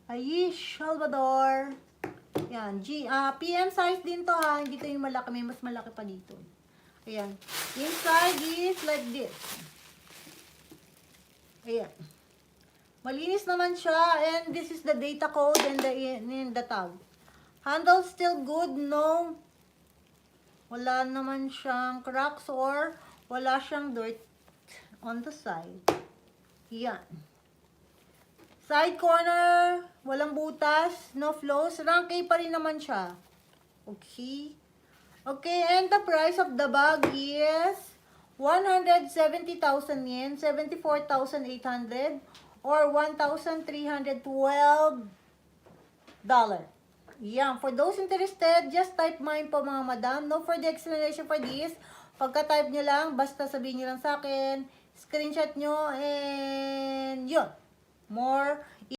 Aish, Salvador. Yan, PM size din to ha. Hindi to yung malaki. May mas malaki pa dito. Ayan. Inside is like this. Ayan. Malinis naman siya. And this is the data code and the tag. Handle still good. No. Wala naman siyang cracks or wala siyang dirt on the side. Yan. Side corner, walang butas, no flows. Rank A pa rin naman siya. Okay. Okay, and the price of the bag is 170,000 yen, 74,800 or $1,312. Yan. For those interested, just type mine po mga madam. No further explanation for this. Pagka-type nyo lang, basta sabihin nyo lang sa akin, screenshot nyo, and yun. More